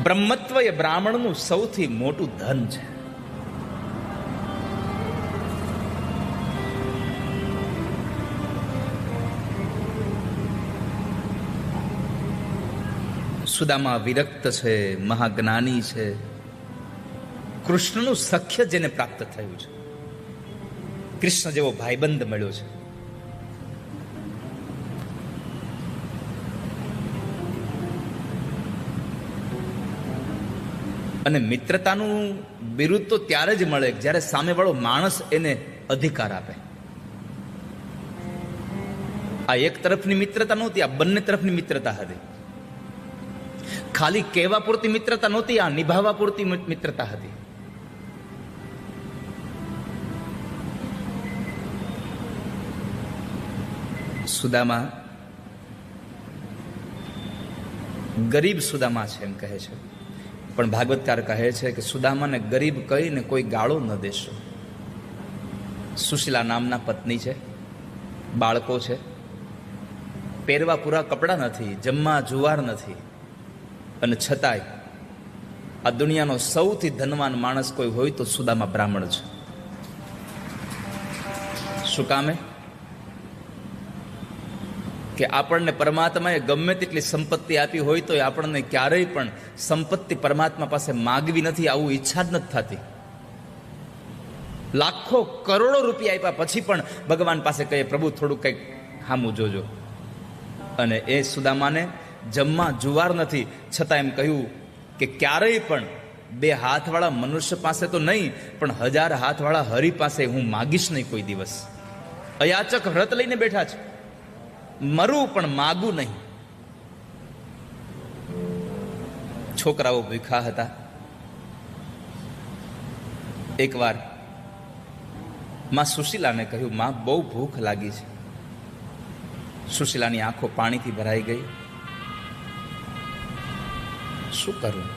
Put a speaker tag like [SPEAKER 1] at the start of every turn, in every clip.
[SPEAKER 1] બ્રહ્મત્વ એ બ્રાહ્મણનું સૌથી મોટું ધન છે. સુદામા વિરક્ત છે, મહાજ્ઞાની છે, કૃષ્ણનું સખ્ય જેને પ્રાપ્ત થયું છે, કૃષ્ણ જેવો ભાઈબંધ મળ્યો છે. અને મિત્રતાનું બિરુદ તો ત્યારે જ મળે જ્યારે સામેવાળો માણસ એને અધિકાર આપે. આ એક તરફની મિત્રતા નહોતી, આ બંને તરફની મિત્રતા હતી. ખાલી કહેવા પૂરતી મિત્રતા નહોતી, આ નિભાવવા પૂરતી મિત્રતા હતી. સુદામા ગરીબ સુદામા છે એમ કહે છે, પણ ભાગવતકાર કહે છે કે સુદામાને ગરીબ કહીને કોઈ ગાળો ન દેશો. સુશીલા નામના પત્ની છે, બાળકો છે, પહેરવા પૂરા કપડાં નથી, જમવા જુવાર નથી, અને છતાંય આ દુનિયાનો સૌથી ધનવાન માણસ કોઈ હોય તો સુદામા બ્રાહ્મણ છે. શું કામે? કે આપણને પરમાત્માએ ગમે તેટલી સંપત્તિ આપી હોય તો આપણને ક્યારેય પણ સંપત્તિ પરમાત્મા પાસે માગવી નથી, આવું ઈચ્છા જ નથી થતી. લાખો કરોડો રૂપિયા આપ્યા પછી પણ ભગવાન પાસે કહે પ્રભુ થોડું કંઈક હામું જોજો. અને એ સુદામાને જમવા જુવાર નથી, છતાં એમ કહ્યું કે ક્યારેય પણ 2 હાથવાળા મનુષ્ય પાસે તો નહીં, પણ 1000 હાથવાળા હરિ પાસે હું માગીશ નહીં કોઈ દિવસ. અયાચક વ્રત લઈને બેઠા છે, મરું પણ માગું નહીં. છોકરાઓ ભૂખા હતા. એકવાર માં સુશીલાને કહ્યું, માં બહુ ભૂખ લાગી છે. સુશીલાની આંખો પાણીથી ભરાઈ ગઈ. શું કરું?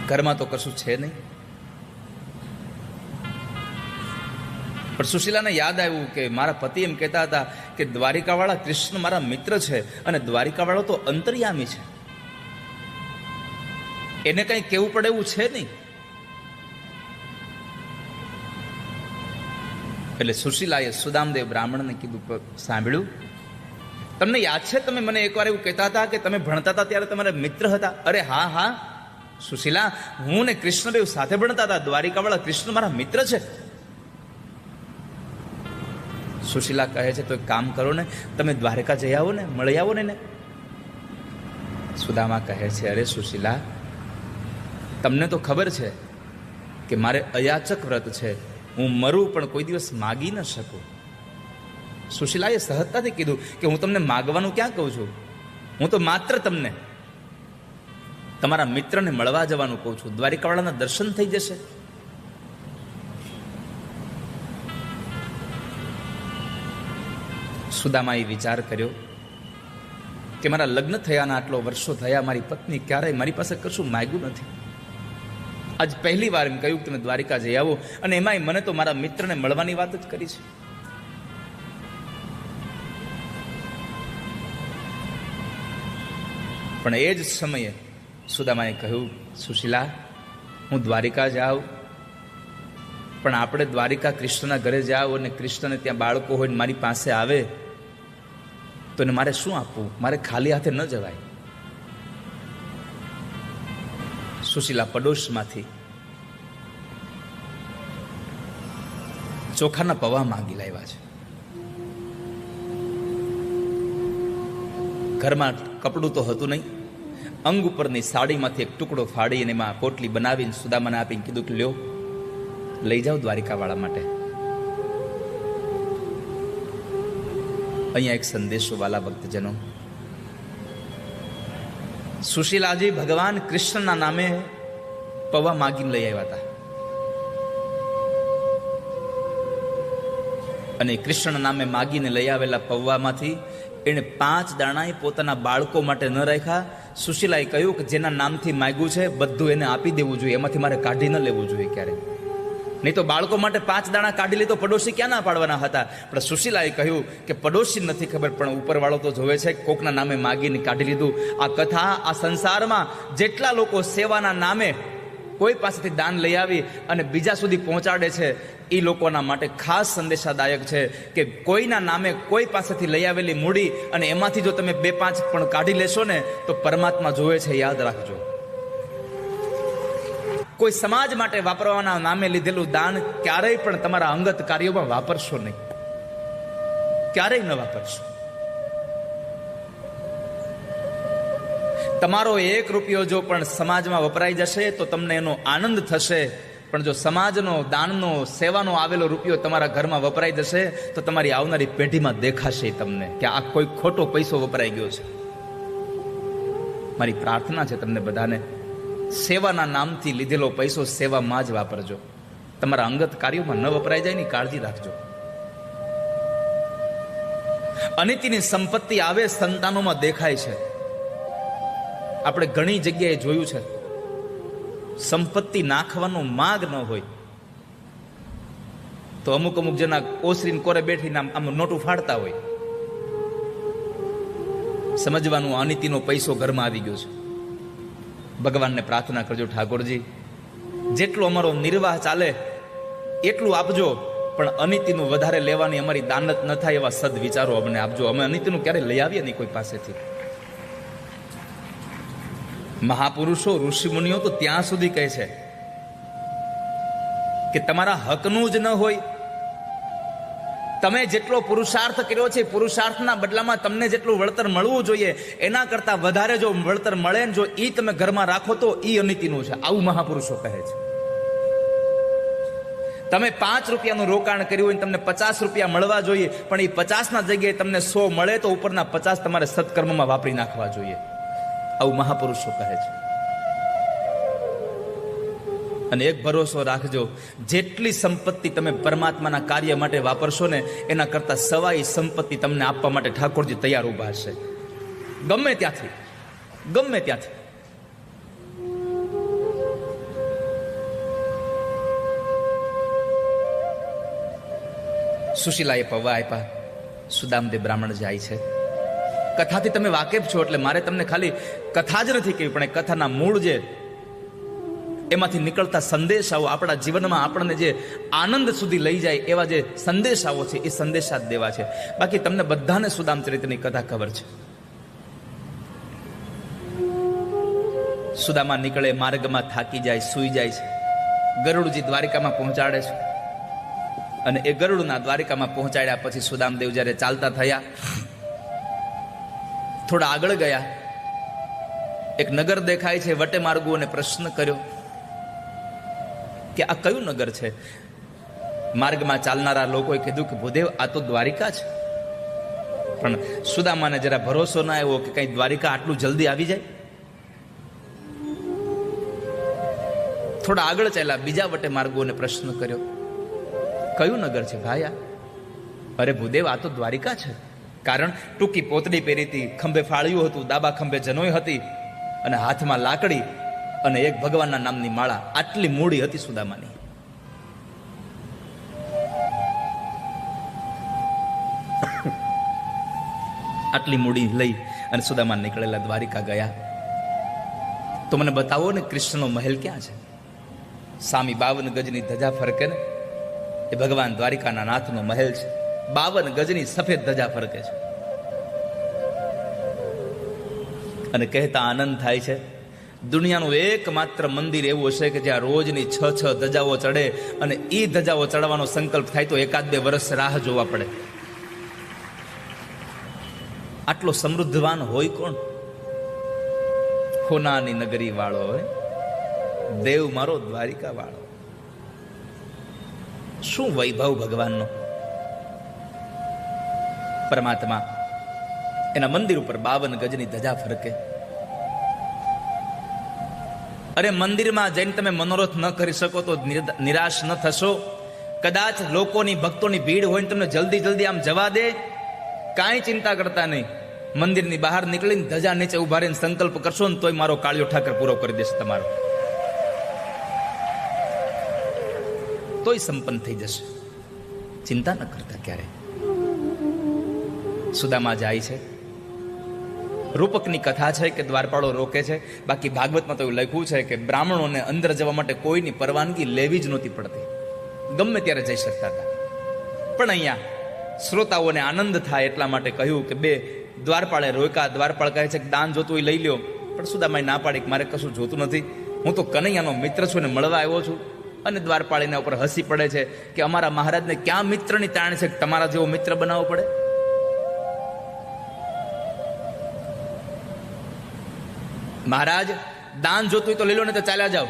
[SPEAKER 1] ઘરમાં તો કશું છે નહીં. પણ સુશીલાને યાદ આવ્યું કે મારા પતિ એમ કહેતા હતા કે દ્વારિકાવાળા કૃષ્ણ મારા મિત્ર છે અને દ્વારિકાવાળો તો અંતર્યામી છે, એને કંઈ કહેવું પડે એવું છે નહીં. એટલે સુશીલાએ સુદામદેવ બ્રાહ્મણને કીધું, સાંભળ્યું, તમને યાદ છે તમે મને એકવાર એવું કહેતા હતા કે તમે ભણતા હતા ત્યારે તમારા મિત્ર હતા? અરે હા હા સુશીલા, હું ને કૃષ્ણદેવ સાથે ભણતા હતા, દ્વારિકાવાળા કૃષ્ણ મારા મિત્ર છે. સુશીલા કહે છે તો એક કામ કરો ને, તમે દ્વારકા જઈ આવો ને, મળી આવો ને. સુદામા કહે છે, અરે સુશીલા, તમને તો ખબર છે કે મારે અયાચક વ્રત છે, હું મરું પણ કોઈ દિવસ માગી ન શકું. સુશીલાએ સહજતાથી કીધું કે હું તમને માગવાનું ક્યાં કહું છું, હું તો માત્ર તમને તમારા મિત્રને મળવા જવાનું કહું છું, દ્વારિકાવાળાના દર્શન થઈ જશે. સુદામાએ વિચાર કર્યો કે મારા લગ્ન થયાના આટલો વર્ષો થયા, મારી પત્ની ક્યારેય મારી પાસે કશું માગ્યું નથી. આજ પહેલી વાર એમ કહ્યું કે તમે દ્વારિકા જઈ આવો, અને એમાંય મને તો મારા મિત્રને મળવાની વાત જ કરી છે. પણ એ જ સમયે સુદામાએ કહ્યું, સુશીલા, હું દ્વારિકા જાઉં, પણ આપણે દ્વારિકા કૃષ્ણના ઘરે જાઓ અને કૃષ્ણને ત્યાં બાળકો હોય મારી પાસે આવે તો એને મારે શું આપવું? મારે ખાલી હાથે ન જવાય. સુશીલા પડોશમાંથી ચોખાના પૌવા માંગી લાવ્યા છે. ઘરમાં કપડું તો હતું નહીં, અંગ ઉપરની સાડીમાંથી એક ટુકડો ફાડી અને એમાં પોટલી બનાવીને સુદામાને આપીને કીધું કે લ્યો, લઈ જાઓ દ્વારિકાવાળા માટે. અહીંયા એક સંદેશો વાલા ભક્તજનો, સુશીલાજી ભગવાન કૃષ્ણના નામે પૌવા માગીને લઈ આવ્યા હતા, અને કૃષ્ણના નામે માગીને લઈ આવેલા પૌવામાંથી એને 5 દાણા પોતાના બાળકો માટે ન રાખ્યા. સુશીલાએ કહ્યું કે જેના નામથી માગ્યું છે બધું એને આપી દેવું જોઈએ, એમાંથી મારે કાઢી ન લેવું જોઈએ ક્યારે. નહીં તો બાળકો માટે 5 દાણા કાઢી લે તો પડોશી ક્યાં ના પાડવાના હતા. પણ સુશીલાએ કહ્યું કે પડોશી નથી ખબર, પણ ઉપરવાળો તો જોવે છે. કોકના નામે માગીને કાઢી લીધું. આ કથા આ સંસારમાં જેટલા લોકો સેવાના નામે કોઈ પાસેથી દાન લઈ આવી અને બીજા સુધી પહોંચાડે છે, એ લોકોના માટે ખાસ સંદેશાદાયક છે કે કોઈના નામે કોઈ પાસેથી લઈ આવેલી મૂડી અને એમાંથી જો તમે 2-5 પણ કાઢી લેશો ને તો પરમાત્મા જોવે છે, યાદ રાખજો. કોઈ સમાજ માટે વાપરવાના નામે લીધેલું દાન ક્યારેય પણ તમારા અંગત કાર્યોમાં વાપરશો નહીં, ક્યારેય ન વાપરશો. તમારો 1 રૂપિયો જો પણ સમાજમાં વપરાઈ જશે તો તમને એનો આનંદ થશે, પણ જો સમાજનો, દાનનો, સેવાનો આવેલો રૂપિયો તમારા ઘરમાં વપરાઈ જશે તો તમારી આવનારી પેઢીમાં દેખાશે તમને કે આ કોઈ ખોટો પૈસો વપરાઈ ગયો છે. મારી પ્રાર્થના છે તમને બધાને, સેવાના નામથી લીધેલો પૈસો સેવામાં જ વાપરજો. તમારા અંગત કાર્યોમાં ન વપરાઈ જાય ની કાળજી રાખજો. અનિતિની સંપત્તિ આવે સંતાનોમાં દેખાય છે. આપણે ઘણી જગ્યાએ જોયું છે, સંપત્તિ નાખવાનો માગ ન હોય તો અમુક જણા ઓસરીને કોરે બેઠીને આમ નોટું ફાડતા હોય. સમજવાનું અનિતિનો પૈસો ઘરમાં આવી ગયો છે. ભગવાનને પ્રાર્થના કરજો, ઠાકોરજી જેટલો અમારો નિર્વાહ ચાલે એટલું આપજો, પણ અનિતિનું વધારે લેવાની અમારી દાનત ન થાય એવા સદવિચારો અમને આપજો. અમે અનિતિનું ક્યારે લઈ આવીએ નહીં કોઈ પાસેથી. મહાપુરુષો, ઋષિમુનિઓ તો ત્યાં સુધી કહે છે કે તમારા હકનું જ ન હોય, તમે જેટલો પુરુષાર્થ કર્યો છે, પુરુષાર્થના બદલામાં તમને જેટલું વળતર મળવું જોઈએ એના કરતા વધારે જો વળતર મળે ને જો એ તમે ઘરમાં રાખો તો એ અનિતિનું છે. આવું મહાપુરુષો કહે છે. તમે 5 રૂપિયાનું રોકાણ કર્યું હોય તમને 50 રૂપિયા મળવા જોઈએ, પણ એ 50ના જગ્યાએ તમને 100 મળે તો ઉપરના 50 તમારે સત્કર્મમાં વાપરી નાખવા જોઈએ. આવું મહાપુરુષો કહે છે. અને એક ભરોસો રાખજો, જેટલી સંપત્તિ તમે પરમાત્માના કાર્ય માટે વાપરશો ને એના કરતા સવાઈ સંપત્તિ તમને આપવા માટે ઠાકોરજી તૈયાર ઉભા હશે, ગમે ત્યાંથી, ગમે ત્યાંથી. સુશીલાએ પૌવા આપ્યા, સુદામદેવ બ્રાહ્મણ જાય છે. કથાથી તમે વાકેફ છો એટલે મારે તમને ખાલી કથા જ નથી કહી, પણ એ કથાના મૂળ જે એમાંથી નીકળતા સંદેશાઓ આપણા જીવનમાં આપણને જે આનંદ સુધી લઈ જાય એવા જે સંદેશાઓ છે એ સંદેશા જ દેવા છે. બાકી તમને બધાને સુદામ ચરિત્રની કથા ખબર છે. સુદામા નીકળે, માર્ગમાં થાકી જાય, સૂઈ જાય છે. ગરુડજી દ્વારિકામાં પહોંચાડે છે અને એ ગરુડના દ્વારિકામાં પહોંચાડ્યા પછી સુદામદેવ જ્યારે ચાલતા થયા, થોડા આગળ ગયા, એક નગર દેખાય છે. વટે માર્ગોને પ્રશ્ન કર્યો કે આ કયું નગર છે? માર્ગમાં ચાલનારા લોકોએ કીધું કે ભૂદેવ આ તો દ્વારિકા છે. પણ સુદામાને જરા ભરોસો ના આવ્યો કે કઈ દ્વારિકા આટલું જલ્દી આવી જાય. થોડા આગળ ચાલ્યા, બીજા વટે માર્ગોને પ્રશ્ન કર્યો કયું નગર છે ભાઈ આ? અરે ભૂદેવ આ તો દ્વારિકા છે. કારણ ટૂંકી પોતડી પહેરી હતી, ખંભે ફાળ્યું હતું, ડાબા ખંભે જનોઈ હતી અને હાથમાં લાકડી અને એક ભગવાનના નામની માળા. આટલી મૂડી હતી સુદામાની. આટલી મૂડી લઈ અને સુદામા નીકળેલા, દ્વારિકા ગયા. તો મને બતાવો ને કૃષ્ણનો મહેલ ક્યાં છે? સામી 52 ગજની ધજા ફરકે ને એ ભગવાન દ્વારિકાના નાથનો મહેલ છે. 52 ગજની સફેદ ધજા ફરકે છે. અને કહેતા આનંદ થાય છે, દુનિયાનું એકમાત્ર મંદિર એવું હશે કે જ્યાં રોજની 6 ધજાઓ ચડે, અને એ ધજાઓ ચડવાનો સંકલ્પ થાય તો 1-2 વર્ષ રાહ જોવા પડે. આટલો સમૃદ્ધવાન હોય કોણ? હોનાની નગરી વાળો હોય દેવ મારો દ્વારિકા વાળો. શું વૈભવ ભગવાનનો! પરમાત્મા એના મંદિર ઉપર 52 ગજની ધજા ફરકે. અરે મંદિરમાં જઈને તમે મનોરથ ન કરી શકો તો નિરાશ ન થશો. કદાચ લોકોની, ભક્તોની ભીડ હોય ને તમને જલ્દી આમ જવા દે, કાંઈ ચિંતા કરતા નહીં. મંદિરની બહાર નીકળીને ધજા નીચે ઉભા રહીને સંકલ્પ કરશો ને તોય મારો કાળિયો ઠાકર પૂરો કરી દેશે તમારો. તોય સંપન્ન થઈ જશે. ચિંતા ન કરતા ક્યારે. સુદામા જાય છે. રૂપકની કથા છે કે દ્વારપાળો રોકે છે. બાકી ભાગવતમાં તો એવું લખ્યું છે કે બ્રાહ્મણોને અંદર જવા માટે કોઈની પરવાનગી લેવી જ નહોતી પડતી, ગમે ત્યારે જઈ શકતા હતા. પણ અહીંયા શ્રોતાઓને આનંદ થાય એટલા માટે કહ્યું કે બે દ્વારપાળે રોક્યા. દ્વારપાળ કહે છે કે દાન જોતું હોય લઈ લ્યો, પણ સુદામાએ ના પાડી કે મારે કશું જોતું નથી, હું તો કનૈયાનો મિત્ર છું ને મળવા આવ્યો છું. અને દ્વારપાળ એના ઉપર હસી પડે છે કે અમારા મહારાજને ક્યાં મિત્રની તાણ છે કે તમારા જેવો મિત્ર બનાવવો પડે. મહારાજ દાન જોતું હોય તો લઈ લો ને તો ચાલ્યા જાઓ.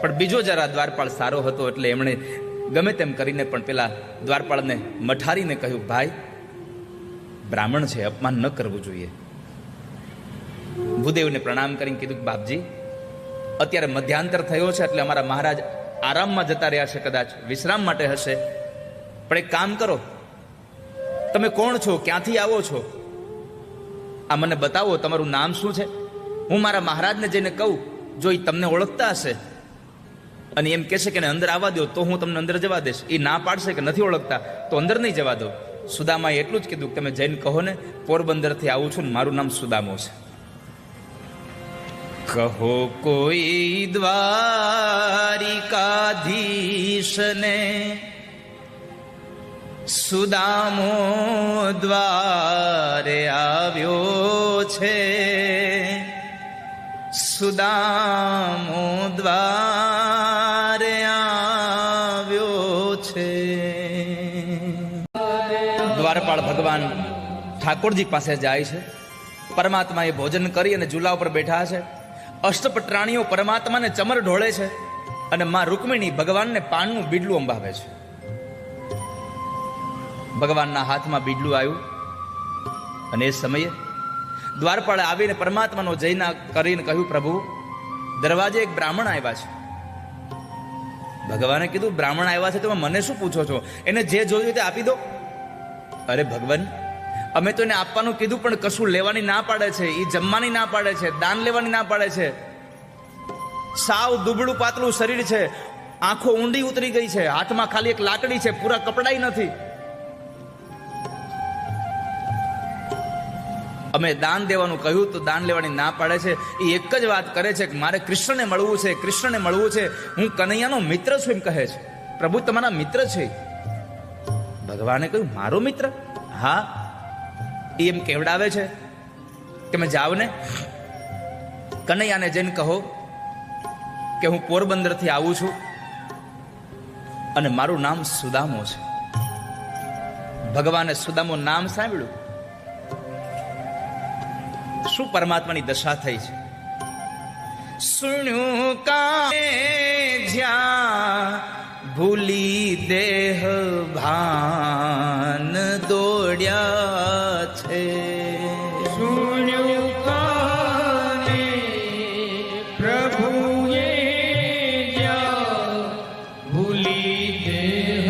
[SPEAKER 1] પણ બીજો જરા દ્વારપાળ સારો હતો એટલે એમણે ગમે તેમ કરીને પણ પેલા દ્વારપાળને મઠારીને કહ્યું, ભાઈ બ્રાહ્મણ છે, અપમાન ન કરવું જોઈએ. ભૂદેવને પ્રણામ કરીને કીધું, બાપજી અત્યારે મધ્યાંતર થયો છે એટલે અમારા મહારાજ આરામમાં જતા રહ્યા છે, કદાચ વિશ્રામ માટે હશે. પણ એક કામ કરો, તમે કોણ છો, ક્યાંથી આવો છો, આ મને બતાવો, તમારું નામ શું છે? હું મારા મહારાજને જઈને કહું, જો એ તમને ઓળખતા હશે અને એમ કહેશે કે અંદર આવવા દો તો હું તમને અંદર જવા દઈશ. એ ના પાડશે કે નથી ઓળખતા તો અંદર નહીં જવા દો. સુદામાએ એટલું જ કીધું, તમે જઈને કહો ને પોરબંદરથી આવું છું ને મારું નામ સુદામો છે. કહો કોઈ દ્વારિકાધીશને સુદામો દ્વારે આવ્યો છે, સુદામો દ્વારે આવ્યો છે. દ્વારપાળ ભગવાન ઠાકોરજી પાસે જાય છે. પરમાત્માએ ભોજન કરી અને ઝૂલા ઉપર બેઠા છે. અષ્ટપટરાણીઓ પરમાત્માને ચમર ઢોળે છે અને માં રૂકમિણી ભગવાનને પાનનું બીડલું અંબાવે છે. ભગવાનના હાથમાં બીડલું આવ્યું અને એ સમયે દ્વારપાળે આવીને પરમાત્માનો જય કરીને કહ્યું, પ્રભુ દરવાજે એક બ્રાહ્મણ આવ્યા છે. ભગવાને કીધું, બ્રાહ્મણ આવ્યા છે તમે મને શું પૂછો છો? એને જે જોયું તે આપી દો. અરે ભગવાન, અમે તો એને આપવાનું કીધું પણ કશું લેવાની ના પાડે છે, એ જમવાની ના પાડે છે, દાન લેવાની ના પાડે છે. સાવ દુબળું પાતળું શરીર છે, આંખો ઊંડી ઉતરી ગઈ છે, હાથમાં ખાલી એક લાકડી છે, પૂરા કપડાય નથી. અમે દાન દેવાનું કહ્યું તો દાન લેવાની ના પાડે છે. એ એક જ વાત કરે છે કે મારે કૃષ્ણને મળવું છે, કૃષ્ણને મળવું છે, હું કનૈયાનો મિત્ર છું એમ કહે છે. પ્રભુ તમારા મિત્ર છે. ભગવાને કહ્યું, મારો મિત્ર? હા. એમ કેવડાવે છે કે મેં જાવ ને કનૈયાને જઈને કહો કે હું પોરબંદરથી આવું છું અને મારું નામ સુદામો છે. ભગવાને સુદામો નામ સાંભળ્યું. શું પરમાત્માની દશા થઈ છે. સુણ્યું કામે જ્યાં ભૂલી દેહ ભાન દોડ્યા છે.
[SPEAKER 2] સુણ્યું કાને પ્રભુએ જ્યાં ભૂલી દેહ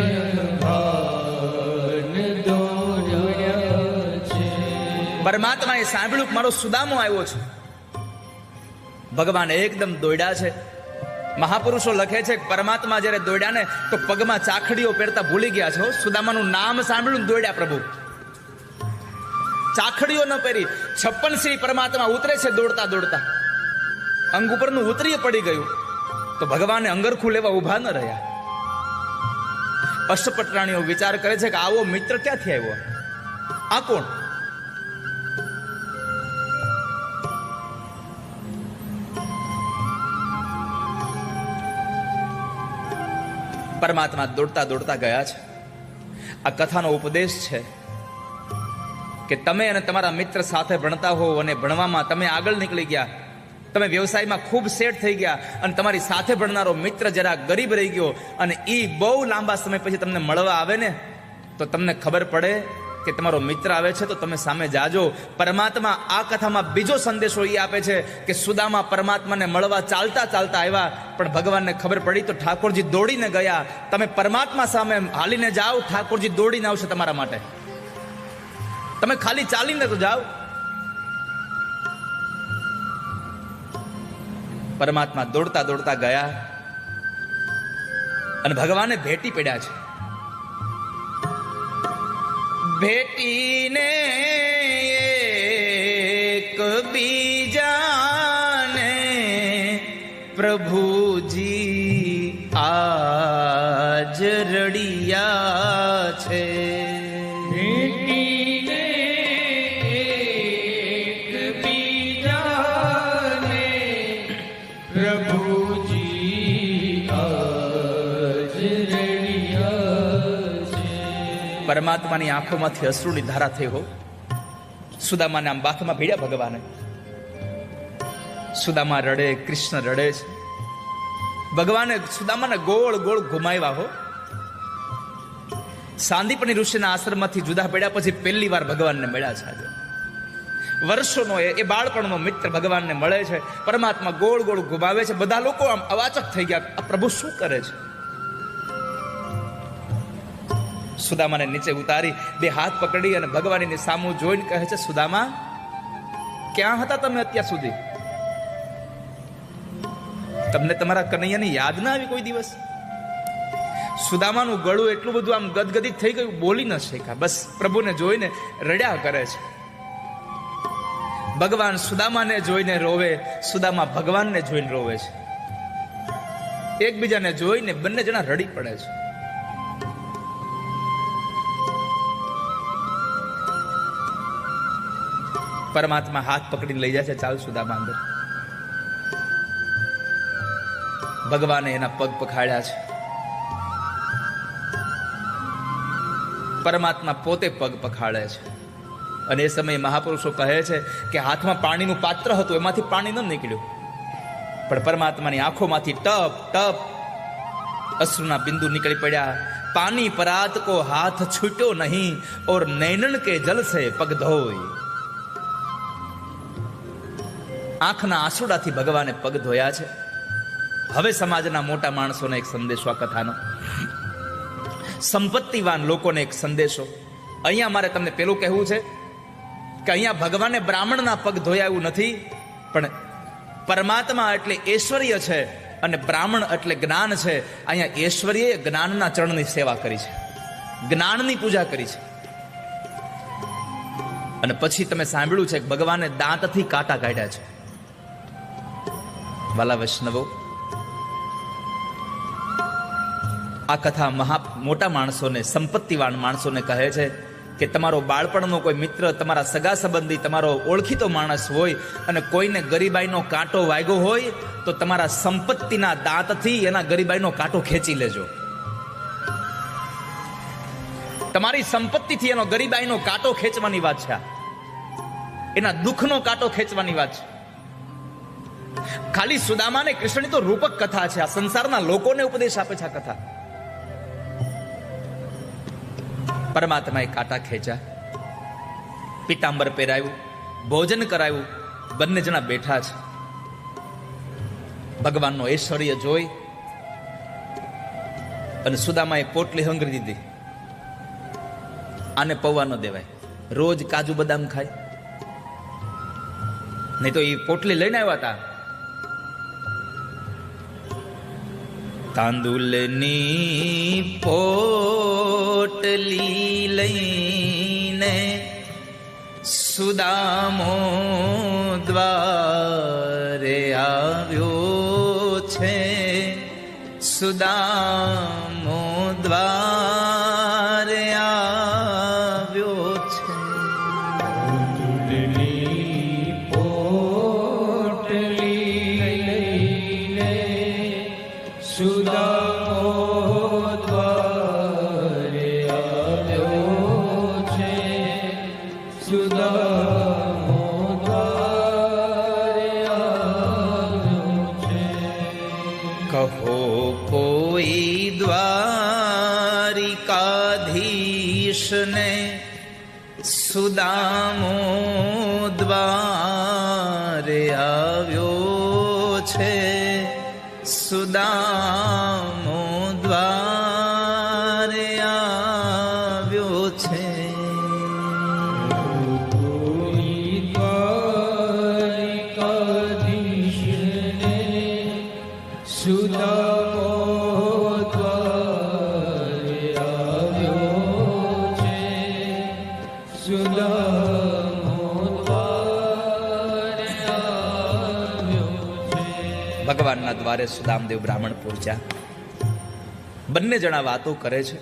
[SPEAKER 2] ભાન દોડ્યા છે.
[SPEAKER 1] પરમાત્માએ સાંભળ્યું કે મારો સુદામો આવ્યો છે. ભગવાન એકદમ દોડ્યા છે. મહાપુરુષો લખે છે કે પરમાત્મા જયારે દોડ્યા ને તો પગમાં ચાખડીઓ પહેરતા ભૂલી ગયા છે. સુદામાનું નામ સાંભળ્યું દોડ્યા પ્રભુ. ચાખડીઓ ન પહેરી 56 શ્રી પરમાત્મા ઉતરે છે દોડતા દોડતા. અંગ ઉપરનું ઉતરી પડી ગયું તો ભગવાને અંગરખું લેવા ઉભા ન રહ્યા. અષ્ટપટરાણીઓ વિચાર કરે છે કે આવો મિત્ર ક્યાંથી આવ્યો, આ કોણ? પરમાત્મા દોડતા દોડતા ગયા છે. આ કથાનો ઉપદેશ છે કે તમે અને તમારા મિત્ર સાથે ભણતા હો અને ભણવામાં તમે આગળ નીકળી ગયા, તમે વ્યવસાયમાં ખૂબ સેટ થઈ ગયા અને તમારી સાથે ભણનારો મિત્ર જરા ગરીબ રહી ગયો અને એ બહુ લાંબા સમય પછી તમને મળવા આવે ને તો તમને ખબર પડે કે તમારો મિત્ર આવે છે તો તમે સામે જાજો. પરમાત્મા આ કથામાં બીજો સંદેશો એ આપે છે કે સુદામા પરમાત્માને મળવા ચાલતા ચાલતા આવ્યા પણ ભગવાનને ખબર પડી તો ઠાકોરજી દોડીને ગયા. તમે પરમાત્મા સામે હાલીને જાઓ, ઠાકોરજી દોડીને આવશે તમારા માટે. તમે ખાલી ચાલીને તો જાઓ. પરમાત્મા દોડતા દોડતા ગયા અને ભગવાને ભેટી પડ્યા છે. ભેટીને એક બીજાને પ્રભુજી આજ રડિયા છે.
[SPEAKER 2] ભેટીને એકબીજાને પ્રભુજી આજ રડિયા છે.
[SPEAKER 1] પરમાત્માની આંખોમાંથી અશ્રુની ધારા થઈ હો. સુદામાને આમ બાથમાં ભીડ્યા ભગવાને. સુદામા રડે, કૃષ્ણ રડે છે. ભગવાને સુદામાને ગોળ ગોળ ઘુમાવ્યા હો. સાંદીપની ઋષિના આશ્રમમાંથી જુદા પડ્યા પછી પહેલી વાર ભગવાનને મળ્યા છે. આજે વર્ષોનો એ બાળપણનો મિત્ર ભગવાનને મળે છે. પરમાત્મા ગોળ ગોળ ઘુમાવે છે. બધા લોકો આમ અવાચક થઈ ગયા, આ પ્રભુ શું કરે છે? સુદામાને નીચે ઉતારી બે હાથ પકડી અને ભગવાનની સામું જોઈને કહે છે, સુદામા, ક્યાં હતા તમે અત્યાર સુધી? તમને તમારા કનૈયાની યાદ ના આવી કોઈ દિવસ? સુદામાનું ગળું એટલું બધું આમ ગદગદિત થઈ ગયું, બોલી ન શક્યા. બસ પ્રભુને જોઈને રડ્યા કરે છે. ભગવાન સુદામાને જોઈને રોવે, સુદામા ભગવાનને જોઈને રોવે છે. એકબીજાને જોઈને બંને જણા રડી પડે છે. પરમાત્મા હાથ પકડીને લઈ જાય છે, ચાલ સુદામા અંદર. ભગવાને એના પગ પખાડ્યા છે. પરમાત્મા પોતે પગ પખાડે છે. અને એ સમયે મહાપુરુષો કહે છે કે હાથમાં પાણીનું પાત્ર હતું, એમાંથી પાણી ન નીકળ્યું, પણ પરમાત્માની આંખોમાંથી ટપ ટપ અશ્રુના બિંદુ નીકળી પડ્યા. પાણી પરાત કો હાથ છૂટ્યો નહીં, ઓર નૈનન કે જલ સે પગ ધોય. આંખના આંસુડાથી ભગવાને પગ ધોયા છે. હવે સમાજના મોટા માણસોને એક સંદેશો આ કથાનો, સંપત્તિવાન લોકોને એક સંદેશો. અહીંયા મારે તમને પેલું કહેવું છે કે અહીંયા ભગવાને બ્રાહ્મણના પગ ધોયા એવું નથી, પણ પરમાત્મા એટલે ઐશ્વર્ય છે અને બ્રાહ્મણ એટલે જ્ઞાન છે. અહીંયા ઐશ્વર્યે જ્ઞાનના ચરણની સેવા કરી છે, જ્ઞાનની પૂજા કરી છે. અને પછી તમે સાંભળ્યું છે કે ભગવાને દાંતથી કાંટા કાઢ્યા છે. વાલા વૈષ્ણવો, આ કથા મોટા માણસોને, સંપત્તિવાન માણસોને કહે છે કે તમારો બાળપણનો કોઈ મિત્ર, તમારા સગા સંબંધી, તમારો ઓળખીતો માણસ હોય અને કોઈને ગરીબાઈનો કાંટો વાગ્યો હોય તો તમારા સંપત્તિના દાંતથી એના ગરીબાઈનો કાંટો ખેંચી લેજો. તમારી સંપત્તિથી એનો ગરીબાઈનો કાંટો ખેંચવાની વાત છે. એના દુઃખનો કાંટો ખેંચવાની વાત છે. ખાલી સુદામા અને કૃષ્ણની તો રૂપક કથા છે. આ સંસારના લોકોને ઉપદેશ આપે છે આ કથા. પરમાત્માએ કાંટા ખેંચ્યા, પિતાંબર પહેરાયું, ભોજન કરાયું. બંને જણા બેઠા છે. ભગવાનનો ઐશ્વર્ય જોઈ અને સુદામાએ પોટલી હંગરી દીધી. આને પૌવા ન દેવાય, રોજ કાજુ બદામ ખાય, નહીં તો એ પોટલી લઈને આવ્યા હતા. તાંદુલની પોટલી લઈને સુદામો દ્વારે આવ્યો છે. સુદામો દ્વારે આવ્યો છે.
[SPEAKER 2] સુદામો દ્વારે આવ્યો છે. સુદામો દ્વારે આવ્યો છે.
[SPEAKER 1] કહો કોઈ દ્વારિકાધીશને સુદામો દ્વારે આવ્યો છે. સુદામો દ્વારે આવ્યો છે.
[SPEAKER 2] કોઈ દ્વારિકાધીશને સુદામો દ્વારે સુદામો દ્વારે આવ્યો છે.
[SPEAKER 1] ભગવાનના દ્વારે સુદામદેવ બ્રાહ્મણ પહોંચ્યા. બંને જણા વાતો કરે છે.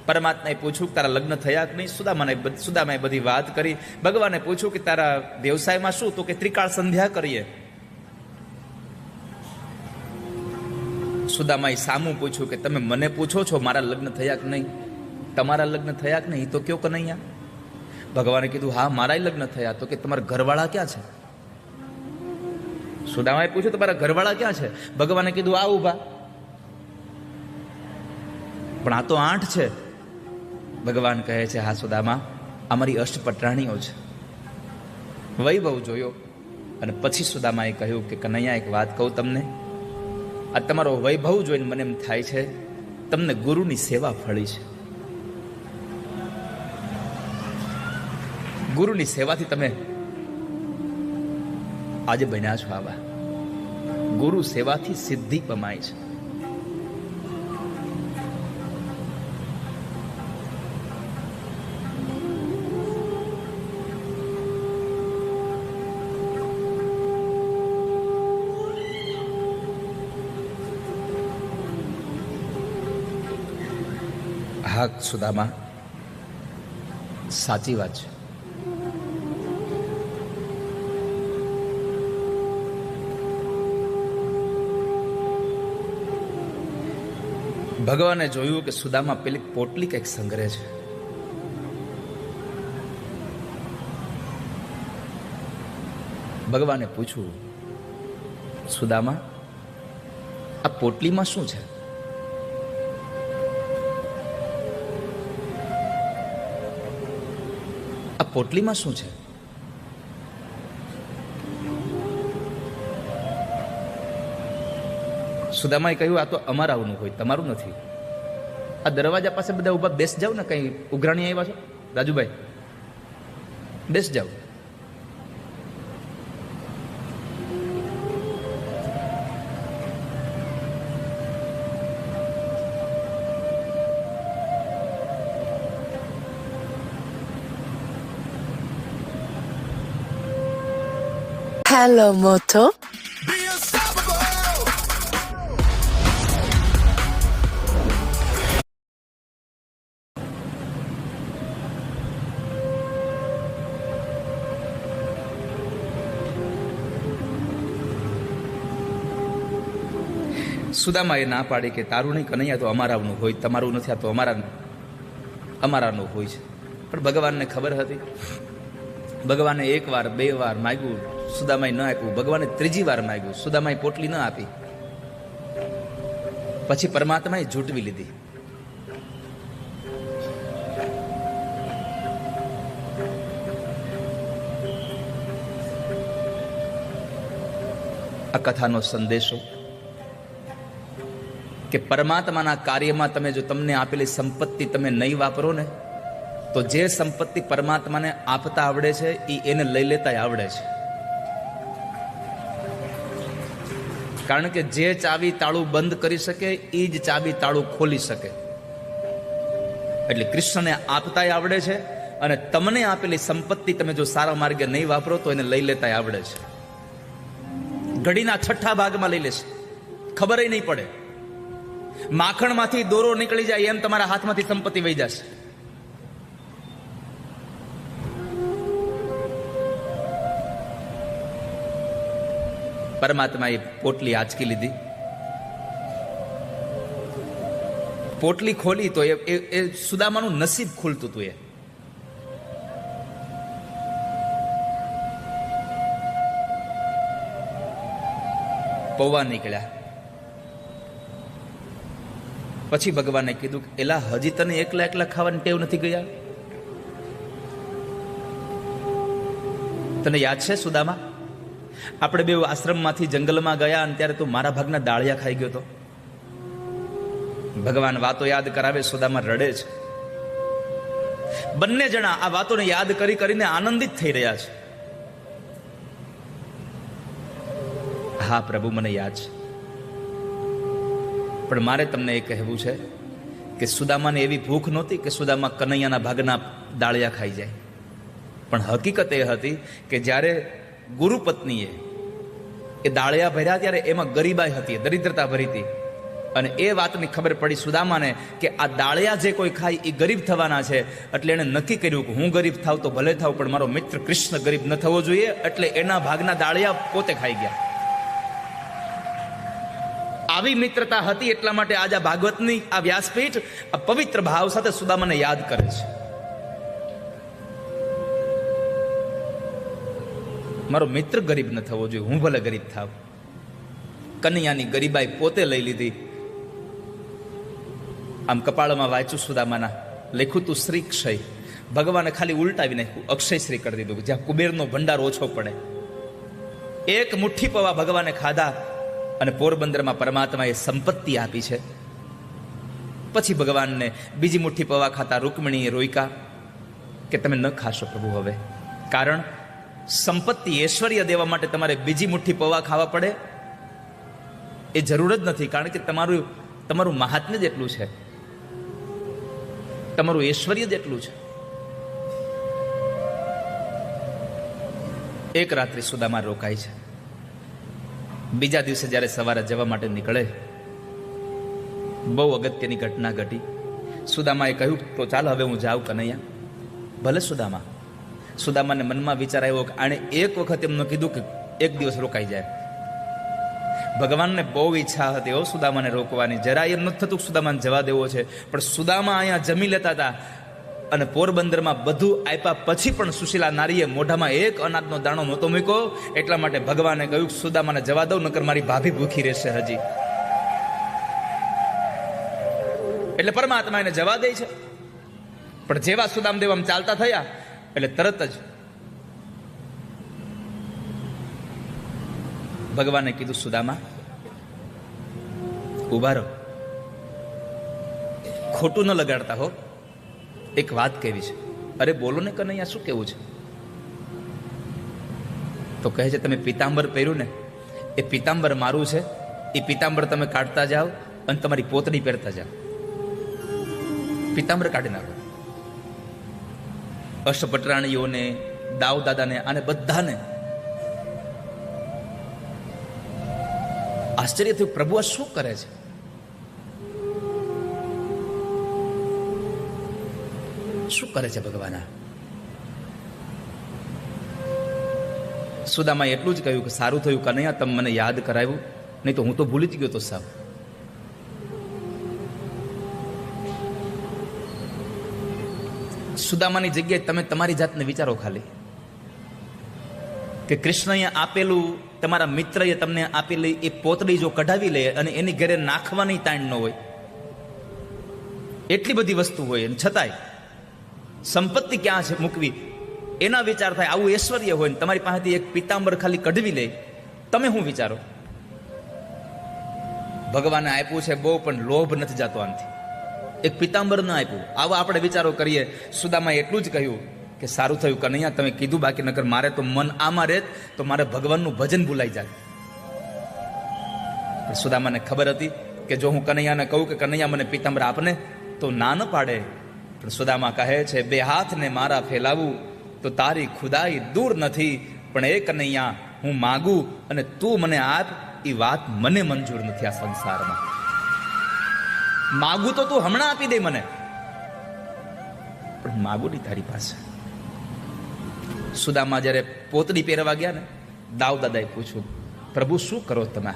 [SPEAKER 1] પરમાત્માએ પૂછ્યું કે તારા લગ્ન થયા કે નહીં? સુદામાએ બધી વાત કરી. ભગવાને પૂછ્યું કે તારા વ્યવસાયમાં શું? તો કે ત્રિકાળ સંધ્યા કરીએ. સુદામાએ સામું પૂછ્યું કે તમે મને પૂછો છો મારા લગ્ન થયા કે નહીં? તમારા લગ્ન થયા કે નહીં તો કયો કનૈયા? ભગવાને કીધું હા મારા લગ્ન થયા. તો કે તમારા ઘરવાળા ક્યાં છે? સુદામાએ પૂછ્યું તમારા ઘરવાળા ક્યાં છે? ભગવાને કીધું આ ઉભા. પણ આ તો 8 છે. ભગવાન કહે છે હા સુદામા, અમારી અષ્ટપટરાણીઓ છે. વૈભવ જોયો અને પછી સુદામાએ કહ્યું કે કનૈયા એક વાત કહું તમને, આ તમારો વૈભવ જોઈને મને એમ થાય છે તમને ગુરુની સેવા ફળી છે. ગુરુની સેવાથી તમે આજે બન્યા છો આવા. ગુરુ સેવાથી સિદ્ધિ પમાય છે. હા સુદામા, સાચી વાત છે. ભગવાને જોયું કે સુદામા પેલી પોટલી કંઈક સંગ્રહે છે. ભગવાને પૂછ્યું સુદામા આ પોટલીમાં શું છે? આ પોટલીમાં શું છે? સુદામાએ કહ્યું આ તો અમારાનું હોય, તમારું નથી. આ દરવાજા પાસે બધા ઉભા બેસ જાવ ને, કઈ ઉઘરાણી આવ્યા છો રાજુભાઈ, બેસ જાવ.
[SPEAKER 3] Hello, Moto.
[SPEAKER 1] સુદામાએ ના પાડી કે તારું નહીં કનૈયા, તો અમારાનું હોય, તમારું નથી, આ તો અમારાનું હોય છે. પણ ભગવાનને ખબર હતી. ભગવાને 1 વાર 2 વાર માગ્યું, સુદામાએ ન આપ્યું. ભગવાને 3જી વાર માગ્યું, સુદામાએ પોટલી ન આપી. પછી પરમાત્માએ ઝૂંટવી લીધી. આ કથાનો સંદેશો કે પરમાત્માના કાર્યમાં તમે જો તમને આપેલી સંપત્તિ તમે નહીં વાપરો ને, તો જે સંપત્તિ પરમાત્માને આપતા આવડે છે એ એને લઈ લેતા આવડે છે. કારણ કે જે ચાવી તાળું બંધ કરી શકે એ જ ચાવી તાળું ખોલી શકે. એટલે કૃષ્ણને આપતા આવડે છે, અને તમને આપેલી સંપત્તિ તમે જો સારા માર્ગે નહીં વાપરો તો એને લઈ લેતા આવડે છે. ઘડીના 6ઠા ભાગમાં લઈ લેશે, ખબર નહીં પડે. માખણમાંથી દોરો નીકળી જાય એમ તમારા હાથમાંથી સંપત્તિ વહી જશે. પરમાત્માએ પોટલી આંચકી લીધી. પોટલી ખોલી તો એ સુદામાનું નસીબ ખુલતું હતું. પૌવા નીકળ્યા. પછી ભગવાને કીધું એલા હજી તને એકલા ખાવાની ટેવ નથી ગયા? તને યાદ છે સુદામા, આપણે બે આશ્રમમાંથી જંગલમાં ગયા અને ત્યારે તું મારા ભાગના ડાળિયા ખાઈ ગયો હતો. ભગવાન વાતો યાદ કરાવે, સુદામા રડે છે. બંને જણા આ વાતોને યાદ કરીને આનંદિત થઈ રહ્યા છે. હા પ્રભુ, મને યાદ છે. પણ મારે તમને એ કહેવું છે કે સુદામાને એવી ભૂખ નહોતી કે સુદામા કનૈયાના ભાગના ડાળિયા ખાઈ જાય. પણ હકીકત એ હતી કે જ્યારે ગુરુપત્નીએ એ દાળિયા ભર્યા ત્યારે એમાં ગરીબાઈ હતી, દરિદ્રતા ભરી હતી. અને એ વાતની ખબર પડી સુદામાને કે આ દાળિયા જે કોઈ ખાય એ ગરીબ થવાના છે. એટલે એણે નક્કી કર્યું કે હું ગરીબ થાવ તો ભલે થાવ, પણ મારો મિત્ર કૃષ્ણ ગરીબ ન થવો જોઈએ. એટલે એના ભાગના દાળિયા પોતે ખાઈ ગયા. આવી મિત્રતા હતી એટલા માટે આજ આ ભાગવતની આ વ્યાસપીઠ આ પવિત્ર ભાવ સાથે સુદામાને યાદ કરે છે. મારો મિત્ર ગરીબ ન થવો જોઈએ, હું ભલે ગરીબ થાવ. કનૈયાની ગરીબાઈ પોતે લઈ લીધી. આમ કપાળમાં વાંચ્યું સુદામાના, લખ્યું તું શ્રી ક્ષય. ભગવાને ખાલી ઉલટાવી નાખ્યું, અક્ષય શ્રી કરી દીધું, જ્યાં કુબેરનો ભંડાર ઓછો પડે. એક મુઠ્ઠી પૌવા ભગવાને ખાધા અને પોરબંદરમાં પરમાત્માએ સંપત્તિ આપી છે. પછી ભગવાનને બીજી મુઠ્ઠી પૌવા ખાતા રૂકમણીએ રોયકા કે તમે ન ખાશો પ્રભુ હવે, કારણ સંપત્તિ ઐશ્વર્ય દેવા માટે તમારે બીજી મુઠ્ઠી પૌવા ખાવા પડે એ જરૂર જ નથી. કારણ કે તમારું મહાત્મ્ય જ એટલું છે, તમારું ઐશ્વર્ય જ એટલું છે. એક રાત્રિ સુદામા રોકાય છે. બીજા દિવસે જ્યારે સવારે જવા માટે નીકળે, બહુ અગત્યની ઘટના ઘટી. સુદામાએ કહ્યું તો ચાલ હવે હું જાઉં કનૈયા. ભલે સુદામા. સુદામાને મનમાં વિચાર આવ્યો કે આણે એક વખત એમને કીધું કે એક દિવસ રોકાઈ જાય. ભગવાનને બહુ ઈચ્છા હતી હો સુદામાને રોકવાની, જરા એમ નથી થતું સુદામાને જવા દેવો છે. પણ સુદામા અહીંયા જમી લેતા હતા અને પોરબંદરમાં બધું આપ્યા પછી પણ સુશીલા નારીએ મોઢામાં એક અનાજનો દાણો નહોતો મૂક્યો. એટલા માટે ભગવાને કહ્યું સુદામાને જવા દઉં, નકર મારી ભાભી ભૂખી રહેશે હજી. એટલે પરમાત્મા એને જવા દે છે. પણ જેવા સુદામદેવ આમ ચાલતા થયા એટલે તરત જ ભગવાને કીધું સુદામા ઉભા રહો, ખોટું ન લગાડતા હો, એક વાત કેવી છે. અરે બોલો ને કનૈયા, શું કેવું છે? તો કહે છે તમે પીતાંબર પહેર્યું ને, એ પીતાંબર મારું છે. એ પીતાંબર તમે કાઢતા જાઓ અને તમારી પોતડી પહેરતા જાઓ. પીતાંબર કાઢી નાખો. અષ્ટપટરાણીઓને, દાવ દાદાને, આને બધાને આશ્ચર્ય થયું, પ્રભુ આ શું કરે છે? શું કરે છે ભગવાન? સુદામાએ એટલું જ કહ્યું કે સારું થયું કનૈયા તમે મને યાદ કરાવ્યું, નહીં તો હું તો ભૂલી જ ગયો તો સાહેબ. સુદામાની જગ્યાએ તમે તમારી જાતને વિચારો ખાલી, કે કૃષ્ણએ આપેલું, તમારા મિત્રએ તમને આપેલી એ પોતડી જો કઢાવી લે અને એની ઘરે નાખવાની તાણ ન હોય, એટલી બધી વસ્તુ હોય અને છતાંય સંપત્તિ ક્યાં છે મૂકવી એના વિચાર થાય. આવું ઐશ્વર્ય હોય ને તમારી પાસેથી એક પીતાંબર ખાલી કઢવી લે, તમે શું વિચારો? ભગવાને આપ્યું છે બહુ, પણ લોભ નથી જતો આનથી. એક પીતાંબર ન આપ્યું, આવા આપણે વિચારો કરીએ. સુદામાએ એટલું જ કહ્યું કે સારું થયું કનૈયા તમે કીધું, બાકી નકર મારે તો મન આમાં રહેત તો મારે ભગવાનનું ભજન ભૂલાઈ જાય. સુદામાને ખબર હતી કે જો હું કનૈયાને કહું કે કનૈયા મને પીતાંબર આપને તો ના ન પાડે. પણ સુદામા કહે છે બે હાથને મારા ફેલાવું તો તારી ખુદાઈ દૂર નથી, પણ એ કનૈયા હું માગું અને તું મને આપ એ વાત મને મંજૂર નથી આ સંસારમાં. માગું તો તું હમણાં આપી દે મને, પણ માગું નહીં તારી પાસે. સુદામા જ્યારે પોતડી પહેરવા ગયા ને, દાવ દાદાએ પૂછ્યું પ્રભુ શું કરો તમે?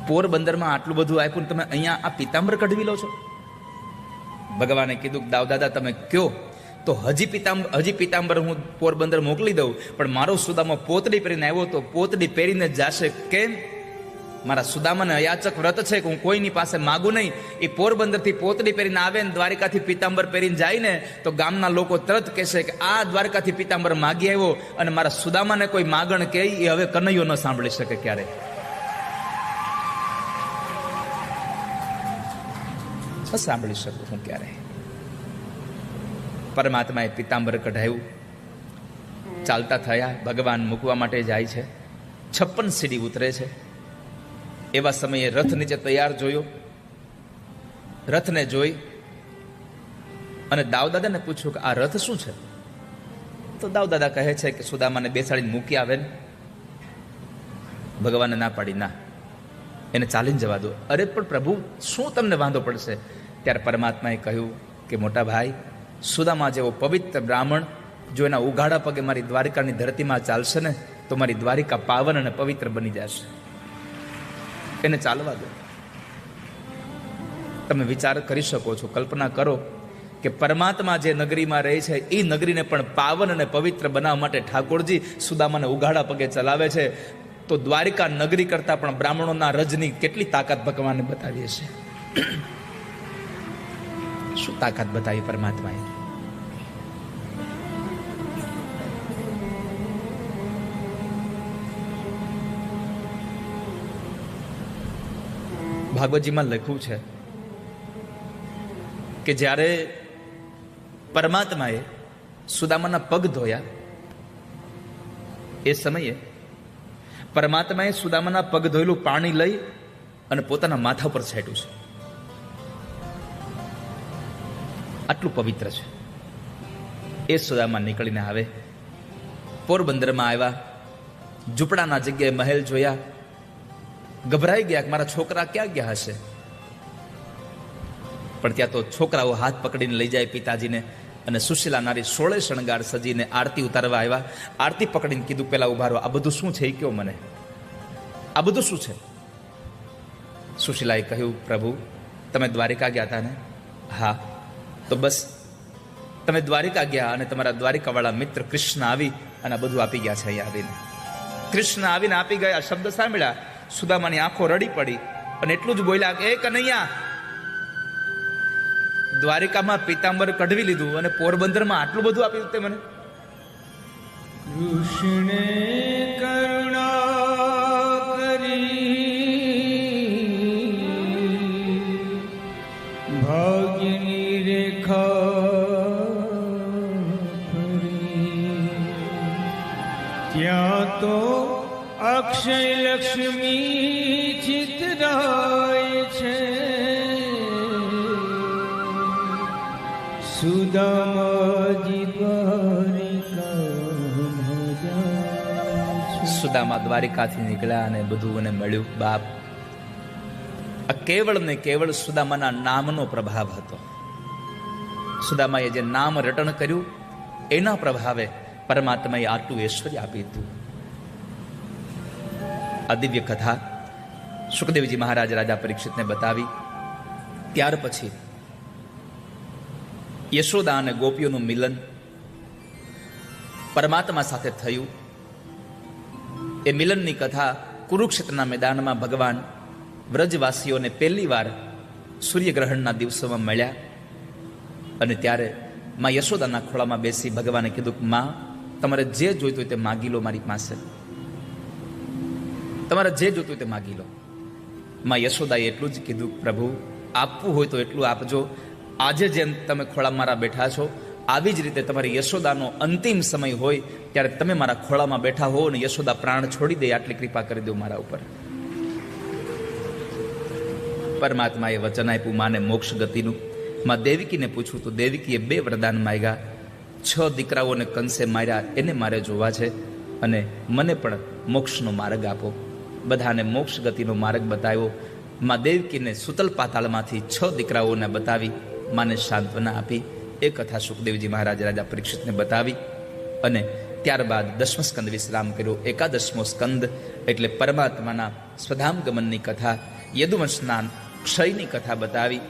[SPEAKER 1] પોરબંદરમાં આટલું બધું આપ્યું તમે અહીંયા આ પીતાંબર કઢવી લો છો? ભગવાને કીધું દાવ દાદા તમે કયો તો હજી પીતાંબર હું પોરબંદર મોકલી દઉં, પણ મારો સુદામા પોતડી પહેરીને આવ્યો તો પોતડી પહેરીને જશે. કેમ? મારા સુદામાને અયાચક વ્રત છે કે હું કોઈની પાસે માગું નહીં. એ પોરબંદરથી પોતડી પહેરીને આવે ને દ્વારિકાથી પીતાંબર પહેરીને જાય ને તો ગામના લોકો તરત કહેશે કે આ દ્વારકાથી પીતાંબર માગી આવ્યો. અને મારા સુદામાને કોઈ માગણ કહે એ હવે કનૈયો ન સાંભળી શકે ક્યારે. સાંભળી શકું હું ક્યારે. પરમાત્માએ પીતાંબર કઢાયું, ચાલતા થયા, ભગવાન મૂકવા માટે જાય છે. 56 સીડી ઉતરે છે. એવા સમયે રથ નીચે તૈયાર જોયો. રથને જોઈ અને દાવદાદાને પૂછ્યું કે આ રથ શું છે? તો દાઉ દાદા કહે છે કે સુદામાને બેસાડીને મૂકી આવે ને. ભગવાને ના પાડી, ના, એને ચાલીને જવા દો. અરે પણ પ્રભુ, શું તમને વાંધો પડશે? ત્યારે પરમાત્માએ કહ્યું કે મોટા ભાઈ, સુદામા જેવો પવિત્ર બ્રાહ્મણ જો એના ઉઘાડા પગે મારી દ્વારિકાની ધરતીમાં ચાલશે ને તો મારી દ્વારિકા પાવન અને પવિત્ર બની જશે. એને ચાલવા દો. તમે વિચાર કરી શકો છો, કલ્પના કરો કે પરમાત્મા જે નગરીમાં રહે છે એ નગરીને પણ પાવન અને પવિત્ર બનાવવા માટે ઠાકોરજી સુદામાને ઉઘાડા પગે ચલાવે છે. તો દ્વારિકા નગરી કરતા પણ બ્રાહ્મણોના રજની કેટલી તાકાત ભગવાને બતાવી હશે. શું તાકાત બતાવી પરમાત્માએ. ભાગવતજીમાં લખ્યું છે કે જ્યારે પરમાત્માએ સુદામાના પગ ધોયા એ સમયે પરમાત્માએ સુદામાના પગ ધોયેલું પાણી લઈ અને પોતાના માથા પર છાંટ્યું છે. આટલું પવિત્ર છે. એ સુદામા નીકળીને આવે, પોરબંદરમાં આવ્યા, ઝૂંપડાના જગ્યાએ મહેલ જોયા, ગભરાઈ ગયા કે મારા છોકરા ક્યાં ગયા હશે. પણ ત્યાં તો છોકરાઓ હાથ પકડીને લઈ જાય પિતાજીને, અને સુશીલા નારી 16 શણગાર સજીને આરતી ઉતારવા આવ્યા. આરતી પકડીને કીધું, પેલા ઉભા રહો, આ બધું શું છે એ કયો મને, આ બધું શું છે? સુશીલાએ કહ્યું, પ્રભુ તમે દ્વારિકા ગયા હતા ને? હા. તો બસ તમે દ્વારિકા ગયા અને તમારા દ્વારિકાવાળા મિત્ર કૃષ્ણ આવી અને આ બધું આપી ગયા છે. અહીંયા આવીને કૃષ્ણ આવીને આપી ગયા. શબ્દ સાંભળ્યા, સુદામાની આંખો રડી પડી અને એટલું જ બોલ્યા કે એ કનૈયા, દ્વારિકામાં પીતાંબર કઢવી લીધું અને પોરબંદરમાં આટલું બધું આપ્યું તે મને.
[SPEAKER 2] કૃષ્ણે કરુણા કરી ભાગ્યની રેખા ફરી, ત્યાં તો અક્ષય લક્ષ્મી ચિતરાય છે.
[SPEAKER 1] સુદામા દ્વારિકાથી નીકળ્યા અને બધું મને મળ્યું. બાપ, આ કેવળ ને કેવળ સુદામાના નામનો પ્રભાવ હતો. સુદામાએ જે નામ રટણ કર્યું એના પ્રભાવે પરમાત્માએ આટલું ઐશ્વર્ય આપી હતું. આ દિવ્ય કથા સુખદેવજી મહારાજ રાજા પરીક્ષિતને બતાવી. ત્યાર પછી યશોદા અને ગોપીઓનું મિલન પરમાત્મા સાથે થયું. એ મિલનની કથા કુરુક્ષેત્રના મેદાનમાં ભગવાન વ્રજવાસીઓને પહેલી વાર સૂર્યગ્રહણના દિવસોમાં મળ્યા. અને ત્યારે માં યશોદાના ખોળામાં બેસી ભગવાને કીધું, માં તમારે જે જોઈતું હોય તે માગી લો મારી પાસે, તમારે જે જોઈતું હોય તે માગી લો. માં યશોદાએ એટલું જ કીધું, પ્રભુ આપવું હોય તો એટલું આપજો. આજે જેમ તમે ખોળા મારા બેઠા છો આવી જ રીતે તમારી યશોદાનો અંતિમ સમય હોય ત્યારે તમે મારા ખોળામાં બેઠા હો અને યશોદા પ્રાણ છોડી દે આટલી કૃપા કરી દો મારા ઉપર. પરમાત્માએ વચન આપ્યું માને મોક્ષ ગતિનું. માં દેવકીને પૂછ્યું તો દેવકીએ 2 વરદાન માંગ્યા. 6 દીકરાઓને કંસે માર્યા એને મારે જોવા છે અને મને પણ મોક્ષનો માર્ગ આપો. બધાને મોક્ષ ગતિનો માર્ગ બતાવ્યો. માં દેવકીને સુતલ પાતાળમાંથી 6 દીકરાઓને બતાવી માને સાંત્વના આપી. એ કથા સુખદેવજી મહારાજ રાજા પરીક્ષિતને બતાવી અને ત્યારબાદ 10મો સ્કંદ વિશ્રામ કર્યો. 11મો સ્કંદ એટલે પરમાત્માના સ્વધામ ગમનની કથા, યદુવંશના ક્ષયની કથા બતાવી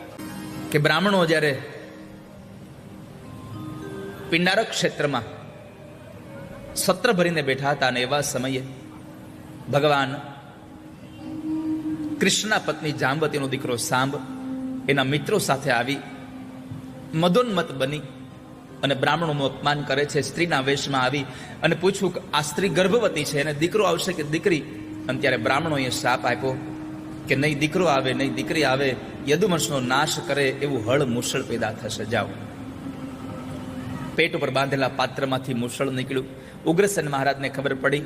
[SPEAKER 1] કે બ્રાહ્મણો જ્યારે પિંડારક ક્ષેત્રમાં સત્ર ભરીને બેઠા હતા અને એવા સમયે ભગવાન કૃષ્ણના પત્ની જાંબવતીનો દીકરો સાંબ એના મિત્રો સાથે આવી મદોન્મત બની અને બ્રાહ્મણોનું અપમાન કરે છે. સ્ત્રીના વેશમાં આવી અને પૂછ્યું કે આ સ્ત્રી ગર્ભવતી છે એને દીકરો આવશે કે દીકરી? અને ત્યારે બ્રાહ્મણોએ શાપ આપ્યો કે નહીં દીકરો આવે નહીં દીકરી આવે, યદુવંશનો નાશ કરે એવું હળ મુસળ પેદા થશે. જાઓ. પેટ ઉપર બાંધેલા પાત્રમાંથી મુસળ નીકળ્યું. ઉગ્રસેન મહારાજને ખબર પડી,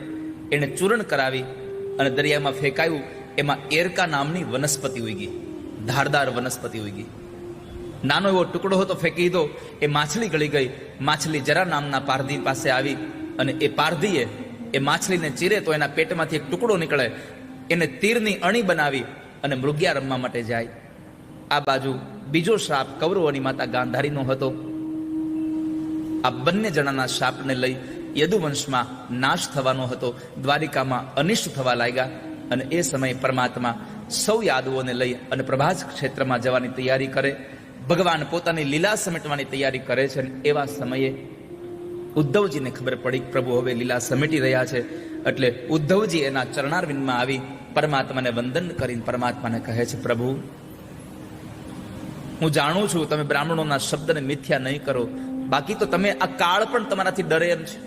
[SPEAKER 1] એને ચૂર્ણ કરાવી અને દરિયામાં ફેંકાયું. એમાં એરકા નામની વનસ્પતિ ઉગી, ધારદાર વનસ્પતિ ઉગી. નાનો એવો ટુકડો હતો, ફેંકી દીધો. એ માછલી ગળી ગઈ. માછલી જરા નામના પારધી પાસે આવી અને એ પારધીએ એ માછલીને ચીરે તો એના પેટમાંથી એક ટુકડો નીકળે. એને તીરની અણી બનાવી અને મૃગ્યા રમવા માટે જાય. આ બાજુ બીજો શ્રાપ કૌરવોની માતા ગાંધારીનો હતો. આ બંને જણાના શાપને લઈ યદુવંશમાં નાશ થવાનો હતો. દ્વારિકામાં અનિષ્ટ થવા લાગ્યા. અને એ સમયે પરમાત્મા સૌ યાદવોને લઈ અને પ્રભાસ ક્ષેત્રમાં જવાની તૈયારી કરે. ભગવાન પોતાની લીલા સમેટવાની તૈયારી કરે છે. એવા સમયે ઉદ્ધવજીને ખબર પડી પ્રભુ હવે લીલા સમેટી રહ્યા છે. એટલે ઉદ્ધવજી એના ચરણારવિંદમાં આવી પરમાત્માને વંદન કરીને પરમાત્માને કહે છે, પ્રભુ, હું જાણું છું તમે બ્રાહ્મણોના શબ્દને મિથ્યા નહીં કરો, બાકી તો તમે આ કાળ પણ તમારાથી ડરે એમ છે,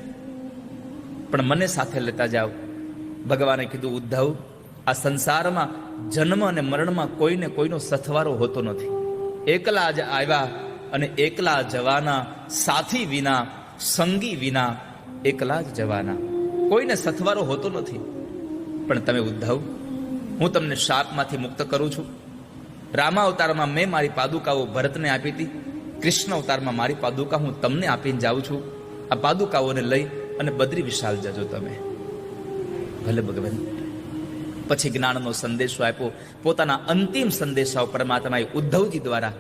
[SPEAKER 1] પણ મને સાથે લેતા જાઓ. ભગવાને કીધું, ઉદ્ધવ, આ સંસારમાં જન્મ અને મરણમાં કોઈને કોઈનો સથવારો હોતો નથી. એકલા જ આવ્યા અને એકલા જવાના, સાથી વિના, સંગી વિના એકલા જ જવાના. કોઈને સથવારો હોતો નથી. પણ તમે ઉદ્ધવ, હું તમને શાપમાંથી મુક્ત કરું છું. રામા અવતારમાં મેં મારી પાદુકાઓ ભરતને આપી હતી. કૃષ્ણ અવતારમાં મારી પાદુકા હું તમને આપીને જાઉં છું. આ પાદુકાઓને લઈ અને બદ્રી વિશાલ જજો તમે. ભલે ભગવાન. પછી જ્ઞાનનો સંદેશો આપ્યો. પોતાના અંતિમ સંદેશાઓ પરમાત્માએ ઉદ્ધવજી દ્વારા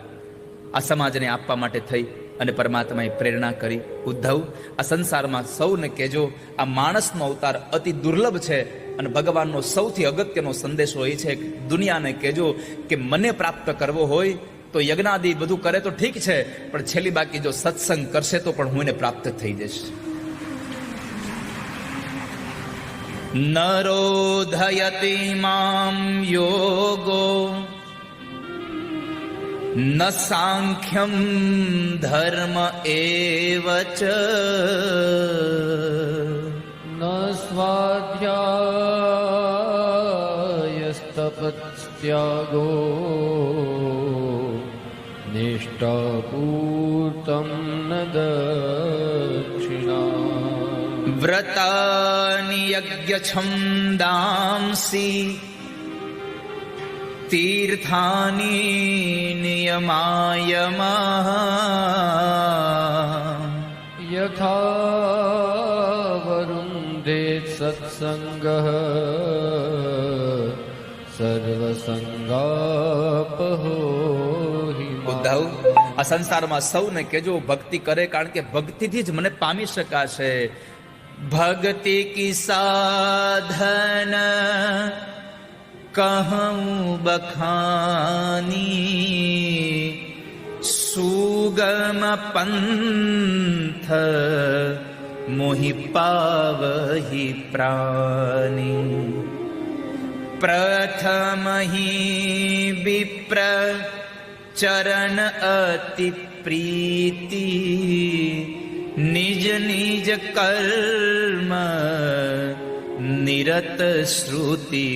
[SPEAKER 1] આ સમાજને આપવા માટે થઈ અને પરમાત્માએ પ્રેરણા કરી, ઉદ્ધવ, આ સંસારમાં સૌને કહેજો, આ માણસનો અવતાર અતિ દુર્લભ છે અને ભગવાનનો સૌથી અગત્યનો સંદેશો એ છે કે દુનિયાને કહેજો કે મને પ્રાપ્ત કરવો હોય તો યજ્ઞાદિ બધું કરે તો ઠીક છે, પણ છેલ્લી બાકી જો સત્સંગ કરશે તો પણ હું એને પ્રાપ્ત થઈ જઈશ. નરોધયતિ મામ યોગો ન સાંખ્યમ ધર્મ એવ ચ
[SPEAKER 2] ન સ્વાધ્યાયસ્તપત્યાગો નિષ્ઠાપૂર્તમ ન દક્ષિણા
[SPEAKER 1] વ્રતાનિ યજ્ઞછંદાંસી તીર્થાની નિયમાયમઃ
[SPEAKER 2] યથા વરુંધેત સત્સંગઃ સર્વસંગાપહો હિ.
[SPEAKER 1] ઉદ્ધવ, આ સંસારમાં સૌને કહેજો ભક્તિ કરે, કારણ કે ભક્તિથી જ મને પામી શકાશે. ભક્તિ કી સાધન કહું બખાની, સુગમ પંથ મોહિ પાવહિ પ્રાણી. પ્રથમ હિ વિપ્ર ચરણ અતિ પ્રીતિ, નિજ નિજ કર્મ નિરત શ્રુતિ.